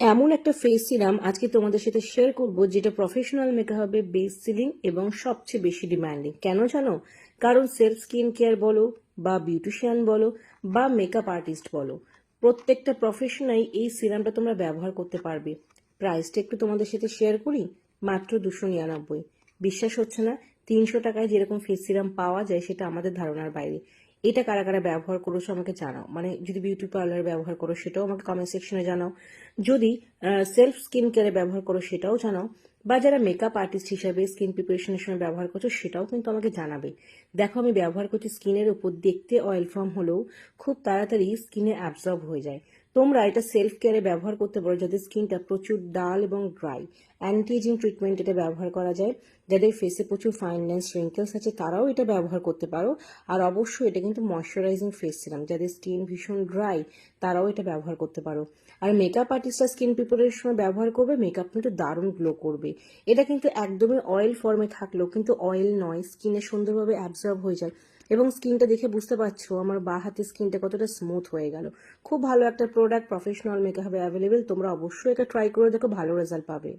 এমন একটা face serum আজকে তোমাদের সাথে শেয়ার করব যেটা প্রফেশনাল মেকআপে বেস্ট সেলিং এবং সবচেয়ে বেশি ডিমান্ডিং। কেন জানো? কারণ সেলফ স্কিন কেয়ার বলো বা বিউটিশিয়ান বলো বা মেকআপ আর্টিস্ট বলো, প্রত্যেকটা প্রফেশনাই এই সিরামটা তোমরা ব্যবহার করতে পারবে। প্রাইসটা একটু তোমাদের সাথে শেয়ার করি, মাত্র 299। বিশ্বাস হচ্ছে না? 300 টাকায় যেরকম ফেস সিরাম পাওয়া যায় সেটা আমাদের ধারণার বাইরে। এটা কারা কারা ব্যবহার করেছো আমাকে জানাও, মানে যদি বিউটি পার্লার ব্যবহার করো সেটাও আমাকে কমেন্ট সেকশনে জানাও, যদি সেলফ স্কিন কেয়ারে ব্যবহার করো সেটাও জানাও, বা যারা মেকআপ আর্টিস্ট হিসাবে স্কিন প্রিপারেশনের সময় ব্যবহার করছো সেটাও কিন্তু আমাকে জানাবে। দেখো, আমি ব্যবহার করছি স্কিনের উপর, দেখতে অয়েল ফর্ম হলেও খুব তাড়াতাড়ি স্কিনে অ্যাবজর্ব হয়ে যায়। তোমরা এটা সেলফ কেয়ারে ব্যবহার করতে পারো যাদের স্কিনটা প্রচুর ডাল এবং ড্রাই। অ্যান্টি এজিং ট্রিটমেন্ট এটা ব্যবহার করা যায়। যাদের ফেসে প্রচুর ফাইন লাইন্স রিঙ্কেলস আছে তারাও এটা ব্যবহার করতে পারো। আর অবশ্যই এটা কিন্তু ময়শ্চারাইজিং ফেস সিরাম, যাদের স্কিন ভীষণ ড্রাই তারাও এটা ব্যবহার করতে পারো। আর মেকআপ আর্টিস্টরা স্কিন প্রিপারেশনের সময় ব্যবহার করবে, মেকআপ কিন্তু দারুণ গ্লো করবে। এটা কিন্তু একদমই অয়েল ফর্মে থাকলেও কিন্তু অয়েল নয়, স্কিনে সুন্দরভাবে অ্যাবজর্ব হয়ে যায়। এবং স্কিনটা দেখে বুঝতে পারছো আমার বা হাতের স্কিনটা কতটা স্মুথ হয়ে গেল। খুব ভালো একটা প্রোডাক্ট, প্রফেশনাল মেকআপে অ্যাভেলেবেল। তোমরা অবশ্যই এটা ট্রাই করে দেখো, ভালো রেজাল্ট পাবে।